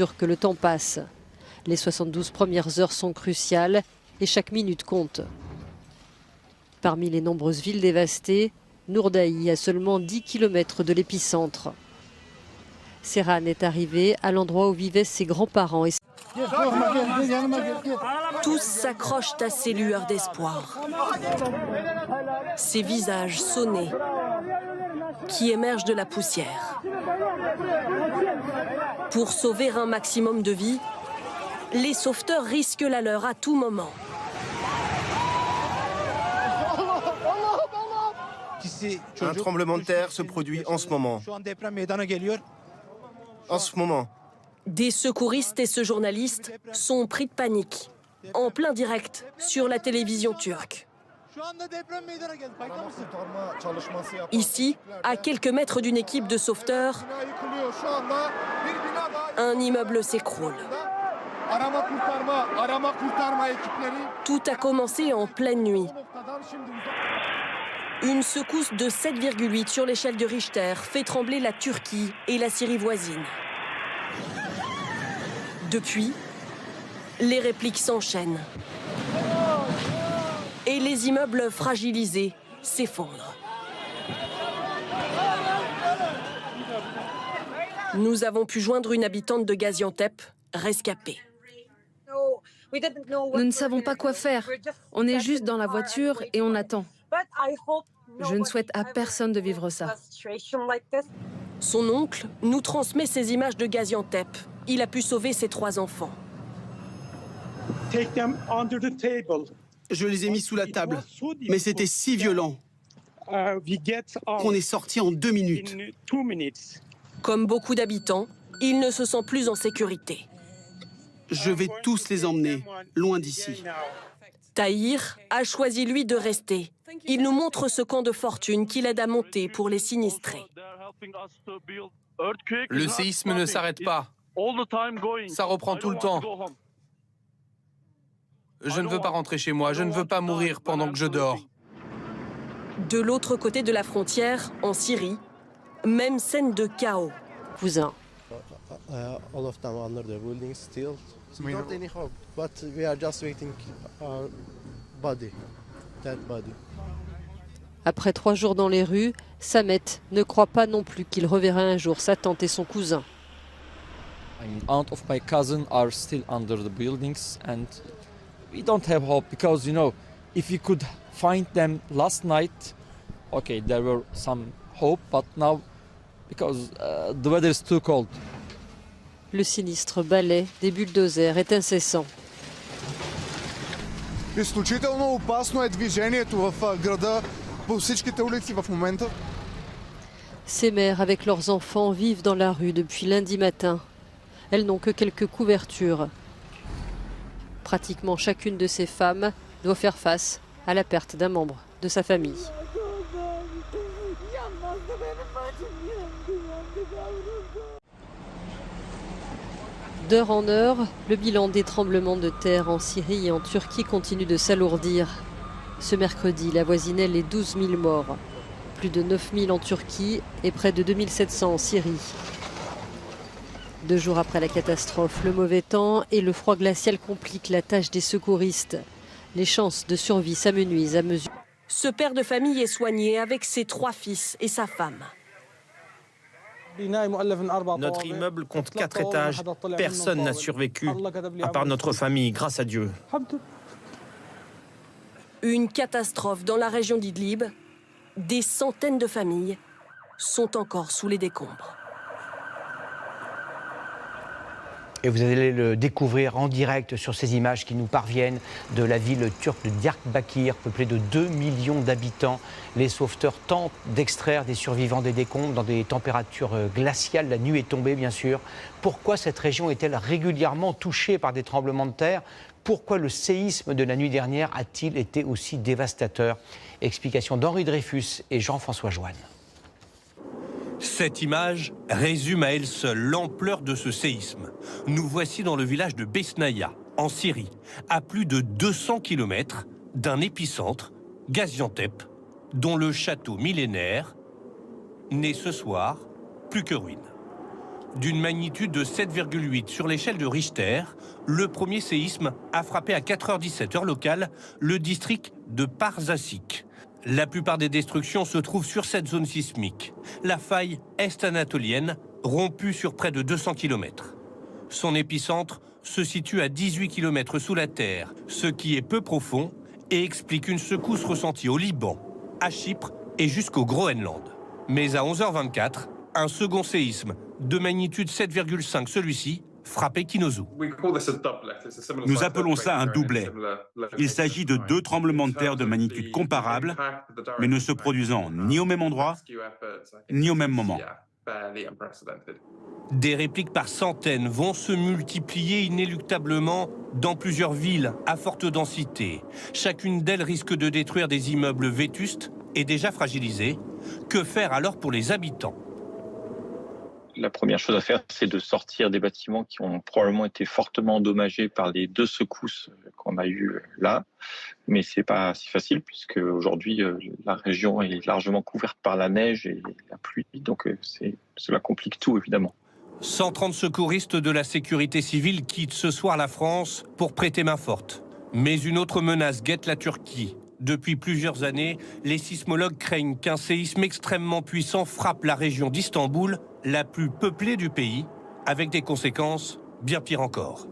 Que le temps passe. Les 72 premières heures sont cruciales et chaque minute compte. Parmi les nombreuses villes dévastées, Noordaï, à seulement 10 km de l'épicentre. Serhan est arrivé à l'endroit où vivaient ses grands-parents. Tous s'accrochent à ces lueurs d'espoir. Ces visages sonnés qui émergent de la poussière. Pour sauver un maximum de vies, les sauveteurs risquent la leur à tout moment. Un tremblement de terre se produit en ce moment. En ce moment. Des secouristes et ce journaliste sont pris de panique, en plein direct sur la télévision turque. Ici, à quelques mètres d'une équipe de sauveteurs, un immeuble s'écroule. Tout a commencé en pleine nuit. Une secousse de 7,8 sur l'échelle de Richter fait trembler la Turquie et la Syrie voisine. Depuis, les répliques s'enchaînent. Et les immeubles fragilisés s'effondrent. Nous avons pu joindre une habitante de Gaziantep, rescapée. Nous ne savons pas quoi faire. On est juste dans la voiture et on attend. Je ne souhaite à personne de vivre ça. Son oncle nous transmet ces images de Gaziantep. Il a pu sauver ses 3 enfants. Je les ai mis sous la table, mais c'était si violent qu'on est sorti en 2 minutes. Comme beaucoup d'habitants, il ne se sent plus en sécurité. Je vais tous les emmener, loin d'ici. Tahir a choisi, lui, de rester. Il nous montre ce camp de fortune qu'il aide à monter pour les sinistrés. Le séisme ne s'arrête pas. Ça reprend tout le temps. Je ne veux pas rentrer chez moi, je ne veux pas mourir pendant que je dors. De l'autre côté de la frontière, en Syrie, même scène de chaos. Cousin. Après 3 jours dans les rues, Samet ne croit pas non plus qu'il reverra un jour sa tante et son cousin. Aunt of my cousin are still under the buildings and we don't have hope because, you know, if we could find them last night, okay, there were some hope, but now because the weather is too cold. Le sinistre balai des bulldozers est incessant. Изключително опасно е движението в града по всичките улици в момента. Ces mères avec leurs enfants vivent dans la rue depuis lundi matin. Elles n'ont que quelques couvertures. Pratiquement chacune de ces femmes doit faire face à la perte d'un membre de sa famille. D'heure en heure, le bilan des tremblements de terre en Syrie et en Turquie continue de s'alourdir. Ce mercredi, il avoisinait les 12 000 morts. Plus de 9 000 en Turquie et près de 2 700 en Syrie. 2 jours après la catastrophe, le mauvais temps et le froid glacial compliquent la tâche des secouristes. Les chances de survie s'amenuisent à mesure. Ce père de famille est soigné avec ses 3 fils et sa femme. Notre immeuble compte 4 étages. Personne n'a survécu, à part notre famille, grâce à Dieu. Une catastrophe dans la région d'Idlib. Des centaines de familles sont encore sous les décombres. Et vous allez le découvrir en direct sur ces images qui nous parviennent de la ville turque de Diyarbakır, peuplée de 2 millions d'habitants. Les sauveteurs tentent d'extraire des survivants des décombres dans des températures glaciales. La nuit est tombée, bien sûr. Pourquoi cette région est-elle régulièrement touchée par des tremblements de terre? Pourquoi le séisme de la nuit dernière a-t-il été aussi dévastateur? Explication d'Henri Dreyfus et Jean-François Joanne. Cette image résume à elle seule l'ampleur de ce séisme. Nous voici dans le village de Besnaya, en Syrie, à plus de 200 km d'un épicentre, Gaziantep, dont le château millénaire n'est ce soir plus que ruine. D'une magnitude de 7,8 sur l'échelle de Richter, le premier séisme a frappé à 4h17 heure locale le district de Parzasik. La plupart des destructions se trouvent sur cette zone sismique, la faille est-anatolienne, rompue sur près de 200 km. Son épicentre se situe à 18 km sous la terre, ce qui est peu profond et explique une secousse ressentie au Liban, à Chypre et jusqu'au Groenland. Mais à 11h24, un second séisme de magnitude 7,5, celui-ci, frappait Kinozu. Nous appelons ça un doublet. Il s'agit de deux tremblements de terre de magnitude comparable, mais ne se produisant ni au même endroit, ni au même moment. Des répliques par centaines vont se multiplier inéluctablement dans plusieurs villes à forte densité. Chacune d'elles risque de détruire des immeubles vétustes et déjà fragilisés. Que faire alors pour les habitants ? La première chose à faire, c'est de sortir des bâtiments qui ont probablement été fortement endommagés par les deux secousses qu'on a eues là. Mais ce n'est pas si facile puisque aujourd'hui la région est largement couverte par la neige et la pluie. Donc cela complique tout, évidemment. 130 secouristes de la sécurité civile quittent ce soir la France pour prêter main forte. Mais une autre menace guette la Turquie. Depuis plusieurs années, les sismologues craignent qu'un séisme extrêmement puissant frappe la région d'Istanbul, la plus peuplée du pays, avec des conséquences bien pires encore.